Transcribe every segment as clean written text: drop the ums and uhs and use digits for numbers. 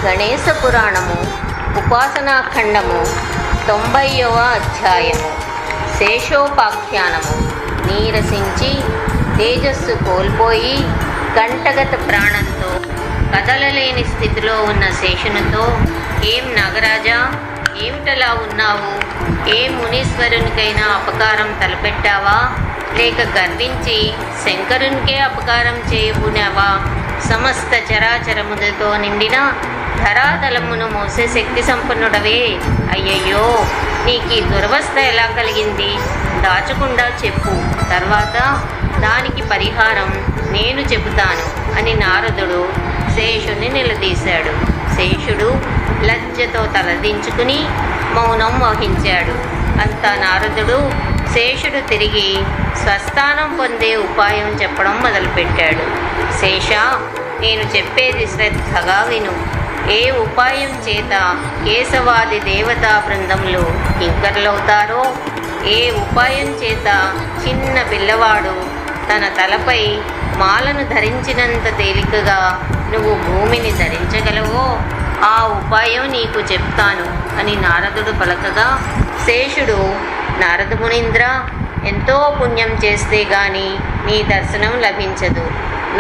గణేశ పురాణము ఉపాసనాఖండము 90వ అధ్యాయము. శేషోపాఖ్యానము. నీరసించి తేజస్సు కోల్పోయి కంఠగత ప్రాణంతో కదలలేని స్థితిలో ఉన్న శేషునితో, ఏం నాగరాజా, ఏమిటలా ఉన్నావు? ఏ మునీశ్వరునికైనా అపకారం తలపెట్టావా? లేక గర్వించి శంకరునికే అపకారం చేయబూనావా? సమస్త చరాచరములతో నిండిన ధరాతలమును మోసే శక్తి సంపన్నుడవే, అయ్యయ్యో, నీకు ఈ దురవస్థ ఎలా కలిగింది? దాచకుండా చెప్పు, తర్వాత దానికి పరిహారం నేను చెబుతాను అని నారదుడు శేషుని నిలదీశాడు. శేషుడు లజ్జతో తలదించుకుని మౌనం వహించాడు. అంతా నారదుడు శేషుడు తిరిగి స్వస్థానం పొందే ఉపాయం చెప్పడం మొదలుపెట్టాడు. శేష, నేను చెప్పేది శ్రద్ధగా విను. ఏ ఉపాయం చేత కేశవాది దేవతా బృందంలో కింకర్లవుతారో, ఏ ఉపాయం చేత చిన్న పిల్లవాడు తన తలపై మాలను ధరించినంత తేలికగా నువ్వు భూమిని ధరించగలవో, ఆ ఉపాయం నీకు చెప్తాను అని నారదుడు పలకగా, శేషుడు, నారద మునీంద్ర, ఎంతో పుణ్యం చేస్తే గాని నీ దర్శనం లభించదు.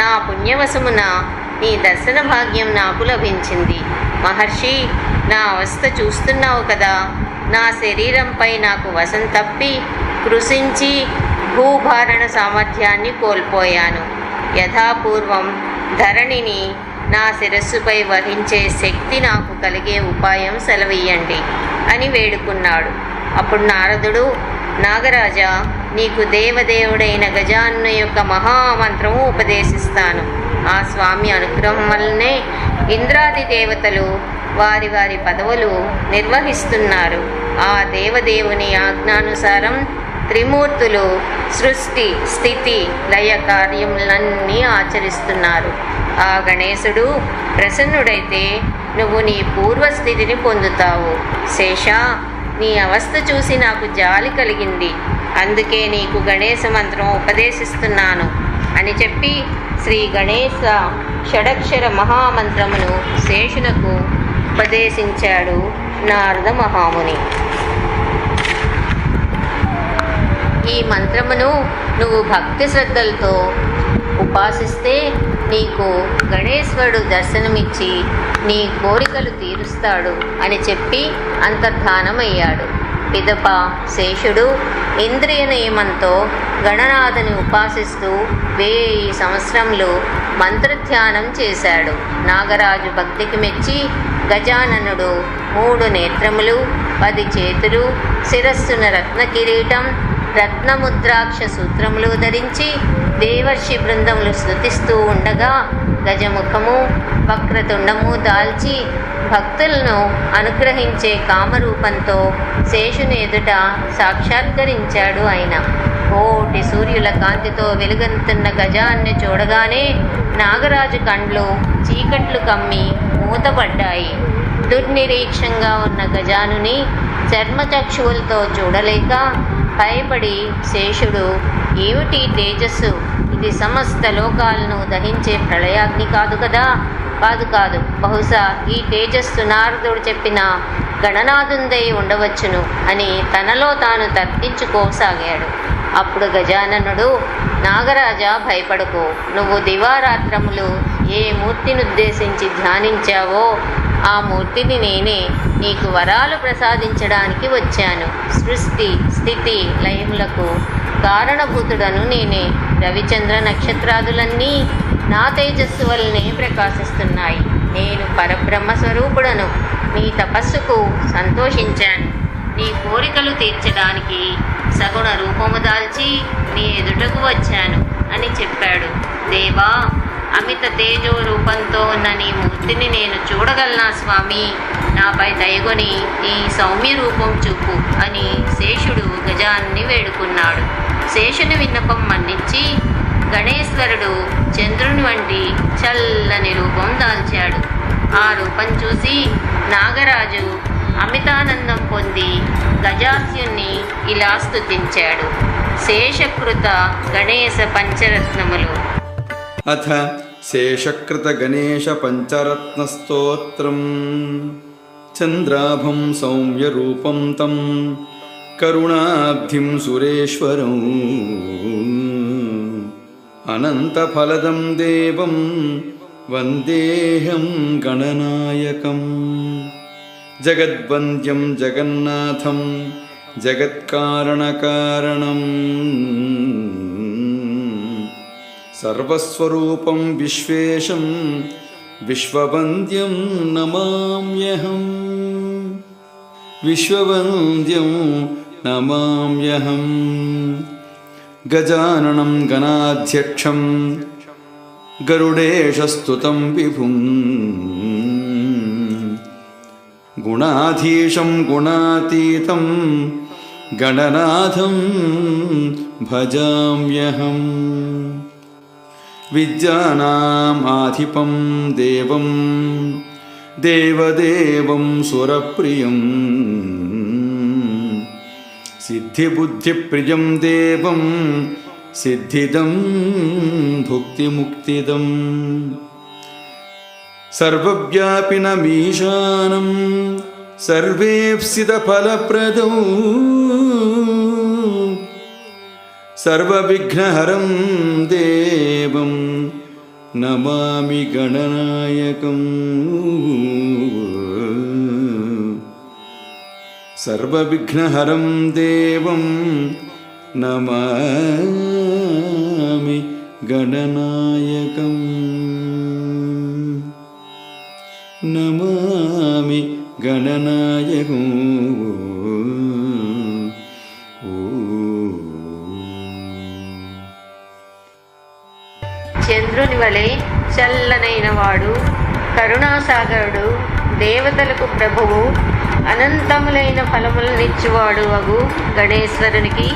నా పుణ్యవశమున నీ దర్శన భాగ్యం నాకు లభించింది. మహర్షి, నా అవస్థ చూస్తున్నావు కదా. నా శరీరంపై నాకు వశం తప్పి కృషించి భూభారణ సామర్థ్యాన్ని కోల్పోయాను. యథాపూర్వం ధరణిని నా శిరస్సుపై వహించే శక్తి నాకు కలిగే ఉపాయం సెలవియ్యండి అని వేడుకున్నాడు. అప్పుడు నారదుడు, నాగరాజా, నీకు దేవదేవుడైన గజానన యొక్క మహామంత్రము ఉపదేశిస్తాను. ఆ స్వామి అనుగ్రహం వల్లనే ఇంద్రాది దేవతలు వారి వారి పదవులు నిర్వహిస్తున్నారు. ఆ దేవదేవుని ఆజ్ఞానుసారం త్రిమూర్తులు సృష్టి, స్థితి, లయ కార్యములన్నీ ఆచరిస్తున్నారు. ఆ గణేశుడు ప్రసన్నుడైతే నువ్వు నీ పూర్వస్థితిని పొందుతావు. శేష, నీ అవస్థ చూసి నాకు జాలి కలిగింది. అందుకే నీకు గణేశ మంత్రం ఉపదేశిస్తున్నాను అని చెప్పి శ్రీ గణేశ షడక్షర మహామంత్రమును శేషునకు ఉపదేశించాడు నారద మహాముని. ఈ మంత్రమును నువ్వు భక్తి శ్రద్ధలతో ఉపాసిస్తే నీకు గణేశ్వరుడు దర్శనమిచ్చి నీ కోరికలు తీరుస్తాడు అని చెప్పి అంతర్ధానమయ్యాడు. పిదప శేషుడు ఇంద్రియ నియమంతో గణనాథుని ఉపాసిస్తూ 1000 సంవత్సరములు మంత్రధ్యానం చేశాడు. నాగరాజు భక్తికి మెచ్చి గజాననుడు 3 నేత్రములు, 10 చేతులు, శిరస్సున రత్న కిరీటం, రత్నముద్రాక్ష సూత్రములు ధరించి దేవర్షి బృందములు స్తుతిస్తూ ఉండగా, గజముఖము, వక్రతుండము దాల్చి భక్తులను అనుగ్రహించే కామరూపంతో శేషుని ఎదుట సాక్షాత్కరించాడు ఆయన. కోటి సూర్యుల కాంతితో వెలుగొందుతున్న గజాన్ని చూడగానే నాగరాజు కండ్లు చీకట్లు కమ్మి మూతపడ్డాయి. దుర్నిరీక్షంగా ఉన్న గజానుని చర్మచక్షువులతో చూడలేక భయపడి శేషుడు, ఏమిటి తేజస్సు? ఇది సమస్త లోకాలను దహించే ప్రళయాగ్ని కాదు కదా? కాదు, బహుశా ఈ తేజస్సు నారదుడు చెప్పిన గణనాథుందై ఉండవచ్చును అని తనలో తాను తర్కించుకోసాగాడు. అప్పుడు గజాననుడు, నాగరాజా, భయపడకు. నువ్వు దివారాత్రములు ఏ మూర్తిని ఉద్దేశించి ధ్యానించావో ఆ మూర్తిని నేనే నీకు వరాలు ప్రసాదించడానికి వచ్చాను. సృష్టి, స్థితి, లయములకు కారణభూతుడను నేనే. రవిచంద్ర నక్షత్రాదులన్నీ నా తేజస్సు వల్లనే ప్రకాశిస్తున్నాయి. నేను పరబ్రహ్మ స్వరూపుడను. నీ తపస్సుకు సంతోషించాను. నీ కోరికలు తీర్చడానికి సగుణ రూపము దాల్చి నీ ఎదుటకు వచ్చాను అని చెప్పాడు. దేవా, అమిత తేజో రూపంతో ఉన్న నీ మూర్తిని నేను చూడగలనా స్వామి? నాపై దయగొని నీ సౌమ్య రూపం చూపు అని శేషుడు గజాన్ని వేడుకున్నాడు. శేషుని విన్నపం మన్నించి గణేశ్వరుడు చంద్రుని వంటి చల్లని రూపం దాల్చాడు. ఆ రూపం చూసి నాగరాజు అమితానందం పొంది గజాస్యుణ్ణి ఇలా స్తుతించాడు. శేషకృత గణేశ పంచరత్నములు. అథ శేషకృత గణేశ పంచరత్నస్తోత్రం చంద్రాభం సౌమ్యరూపం తం కరుణాబ్ధిం సురేశ్వరం అనంతఫలదం దేవం వందేహం గణనాయకం జగద్వంద్యం జగన్నాథం జగత్కారణకారణం సర్వస్వరూపం విశ్వేశం విశ్వవంద్యం నమామ్యహం విశ్వవంద్యం నమామ్యహం గజాననం గణాధ్యక్షం గరుడేశస్తుతం విభుం గుణాధీశం గుణాతీతం గణనాథం భజామ్యహం విద్యానామాధిపం దేవం దేవదేవం సురప్రియం సిద్ధిబుద్ధిప్రియం దేవం సిద్ధిదం భుక్తిముక్తిదం సర్వవ్యాపినమీశానం సర్వేప్సితఫలప్రదం సర్వవిఘ్నహరం దేవం నమామి గణనాయకం సర్వవిఘ్నహరం దేవం నమామి గణనాయకం నమామి గణనాయకం. చంద్రుని వలె చల్లనైన వాడు, కరుణాసాగరుడు, దేవతలకు ప్రభువు, అనంతములైన ఫలములనిచ్చువాడు అగు గణేశ్వరునికి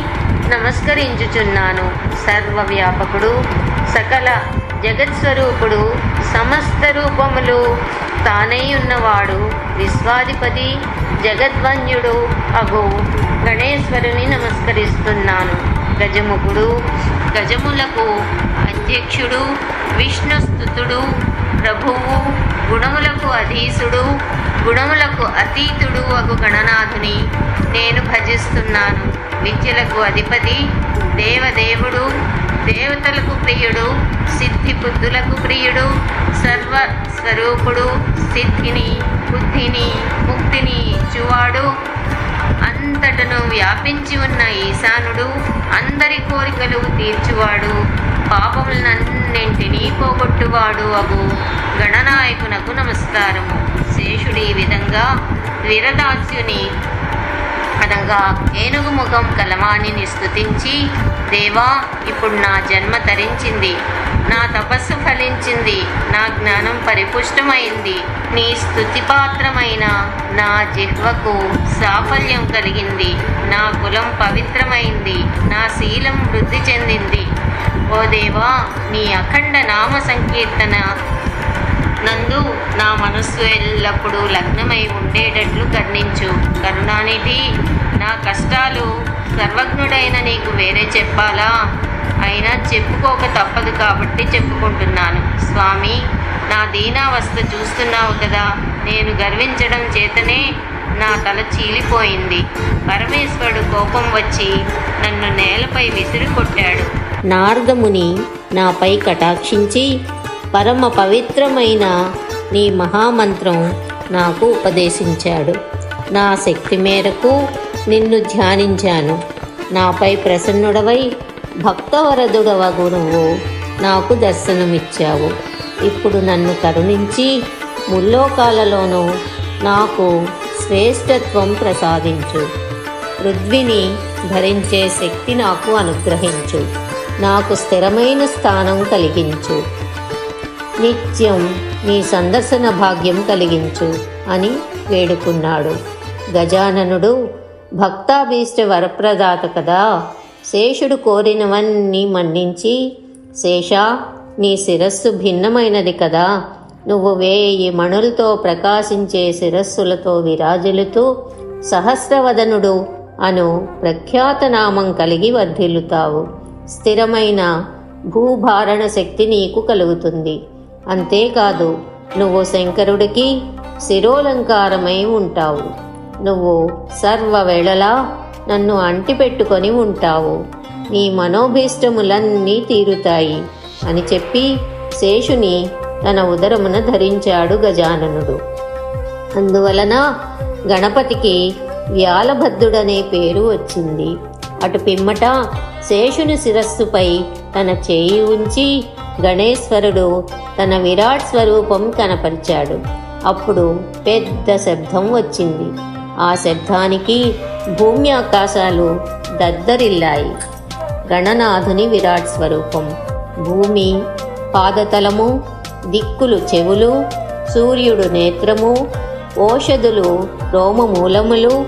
నమస్కరించుచున్నాను. సర్వవ్యాపకుడు, సకల జగత్స్వరూపుడు, సమస్త రూపములు తానై ఉన్నవాడు, విశ్వాధిపతి, జగద్వంద్యుడు అగు గణేశ్వరుని నమస్కరిస్తున్నాను. గజముఖుడు, గజములకు అధ్యక్షుడు, విష్ణుస్తుతుడు, ప్రభువు, గుణములకు అధీసుడు, గుణములకు అతీతుడు అగు గణనాథుని నేను భజిస్తున్నాను. విద్యలకు అధిపతి, దేవదేవుడు, దేవతలకు ప్రియుడు, సిద్ధి బుద్ధులకు ప్రియుడు, సర్వస్వరూపుడు, సిద్ధిని, బుద్ధిని, ముక్తిని ఇచ్చువాడు, అంతటను వ్యాపించి ఉన్న ఈశానుడు, అందరి కోరికలు తీర్చువాడు, పాపములన్నింటినీ పోగొట్టువాడు అగు గణనాయకునకు నమస్కారము. శేషుడు ఈ విధంగా వీరదాస్యుని అనగా ఏనుగు ముఖం కలవాణిని స్తుతించి, దేవా, ఇప్పుడు నా జన్మ తరించింది, నా తపస్సు ఫలించింది, నా జ్ఞానం పరిపుష్టమైంది, నీ స్తుతిపాత్రమైన నా జిహ్వకు సాఫల్యం కలిగింది, నా కులం పవిత్రమైంది, నా శీలం వృద్ధి చెందింది. ఓ దేవా, నీ అఖండ నామ సంకీర్తన నందు నా మనస్సు ఎల్లప్పుడూ లగ్నమై ఉండేటట్లు కరుణించు. కరుణానిధి, నా కష్టాలు సర్వజ్ఞుడైన నీకు వేరే చెప్పాలా? అయినా చెప్పుకోక తప్పదు కాబట్టి చెప్పుకుంటున్నాను. స్వామి, నా దీనావస్థ చూస్తున్నావు కదా. నేను గర్వించడం చేతనే నా తల చీలిపోయింది. పరమేశ్వరుడు కోపం వచ్చి నన్ను నేలపై విసిరి కొట్టాడు. నారదముని నాపై కటాక్షించి పరమ పవిత్రమైన నీ మహామంత్రం నాకు ఉపదేశించాడు. నా శక్తి మేరకు నిన్ను ధ్యానించాను. నాపై ప్రసన్నుడవై భక్తవరదుడవగు నువ్వు నాకు దర్శనమిచ్చావు. ఇప్పుడు నన్ను కరుణించి ముల్లోకాలలోనూ నాకు శ్రేష్టత్వం ప్రసాదించు. పృథ్వీని భరించే శక్తి నాకు అనుగ్రహించు. నాకు స్థిరమైన స్థానం కలిగించు. నిత్యం నీ సందర్శన భాగ్యం కలిగించు అని వేడుకున్నాడు. గజాననుడు భక్తాభీష్ట వరప్రదాత కదా. శేషుడు కోరినవన్నీ మన్నించి, శేషా, నీ శిరస్సు భిన్నమైనది కదా. నువ్వు 1000 మణులతో ప్రకాశించే శిరస్సులతో విరాజిల్లుతూ సహస్రవదనుడు అను ప్రఖ్యాతనామం కలిగి వర్ధిల్లుతావు. స్థిరమైన భూభారణ శక్తి నీకు కలుగుతుంది. అంతేకాదు నువ్వు శంకరుడికి శిరోలంకారమై ఉంటావు. నువ్వు సర్వవేళలా నన్ను అంటిపెట్టుకొని ఉంటావు. నీ మనోభీష్టములన్నీ తీరుతాయి అని చెప్పి శేషుని తన ఉదరమున ధరించాడు గజాననుడు. అందువలన గణపతికి వ్యాలభద్రుడనే పేరు వచ్చింది. అటు పిమ్మట శేషుని శిరస్సుపై తన చేయి ఉంచి గణేశ్వరుడు తన విరాట్ స్వరూపం కనపరిచాడు. అప్పుడు పెద్ద శబ్దం వచ్చింది. ఆ శబ్దానికి భూమి ఆకాశాలు దద్దరిల్లాయి. గణనాథుని విరాట్ స్వరూపం, భూమి పాదతలము, దిక్కులు చెవులు, సూర్యుడు నేత్రము, ఓషధులు రోమమూలములు,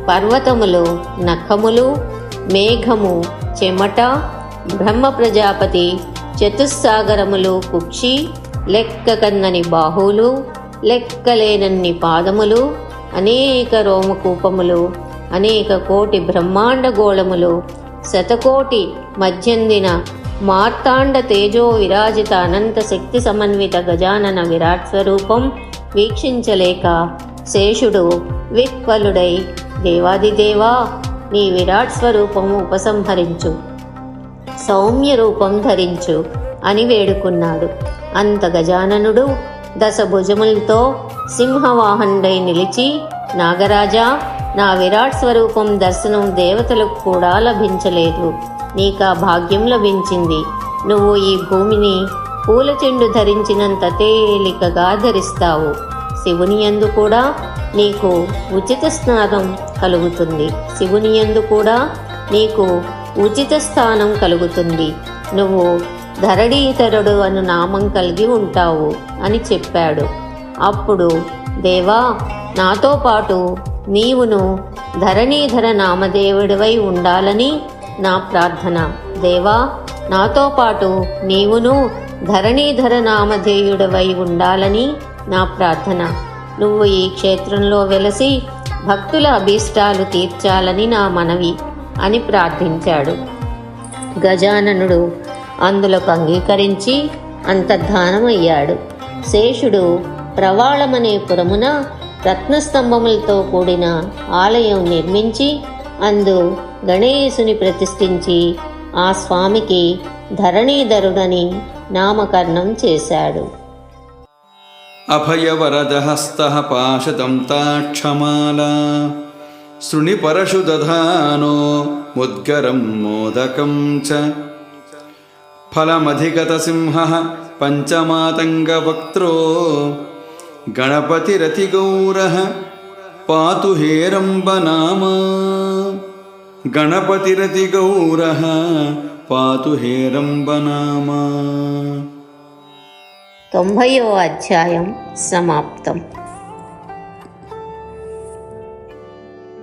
పర్వతములు నఖములు, మేఘము చెమట, బ్రహ్మ ప్రజాపతి చతుస్సాగరములు కుక్షి, లెక్కకందని బాహువులు, లెక్కలేనన్ని పాదములు, అనేక రోమకూపములు, అనేక కోటి బ్రహ్మాండ గోళములు, శతకోటి మధ్యందిన మార్తాండ తేజో విరాజిత అనంత శక్తి సమన్విత గజానన విరాట్ స్వరూపం వీక్షించలేక శేషుడు విహ్వలుడై, దేవాదిదేవా, నీ విరాట్ స్వరూపము ఉపసంహరించు, సౌమ్య రూపం ధరించు అని వేడుకున్నాడు. అంత గజాననుడు దశభుజములతో సింహవాహనుడై నిలిచి, నాగరాజా, నా విరాట్ స్వరూపం దర్శనం దేవతలకు కూడా లభించలేదు. నీకా భాగ్యం లభించింది. నువ్వు ఈ భూమిని పూల చెండు ధరించినంత తేలికగా ధరిస్తావు. శివుని యందు కూడా నీకు ఉచిత స్నానం కలుగుతుంది. శివుని యందు కూడా నీకు ఉచిత స్థానం కలుగుతుంది. నువ్వు ధరణీధరుడు అను నామం కలిగి ఉంటావు అని చెప్పాడు. అప్పుడు, దేవా, నాతో పాటు నీవును ధరణీధర నామదేవుడివై ఉండాలని నా ప్రార్థన. దేవా, నాతో పాటు నీవును ధరణీధర నామధేయుడివై ఉండాలని నా ప్రార్థన. నువ్వు ఈ క్షేత్రంలో వెలసి భక్తుల అభీష్టాలు తీర్చాలని నా మనవి అని ప్రార్థించాడు. గజాననుడు అందులకు అంగీకరించి అంతర్ధానమయ్యాడు. శేషుడు ప్రవాళమనే పురమున రత్నస్తంభములతో కూడిన ఆలయం నిర్మించి అందు గణేశుని ప్రతిష్ఠించి ఆ స్వామికి ధరణీధరుడని నామకరణం చేశాడు. అభయవరదహస్తః పాశదంతాక్షమాలా శృణిపరశు దధానో ముద్గరం మోదకం చ ఫలమధిగతసింహః పంచమాతంగవక్త్రో గణపతిరతిగౌరః పాతు హేరంబనామా. గణపతిరతిగౌరః పాతు హేరంబనామా. 90వ అధ్యాయం సమాప్తం.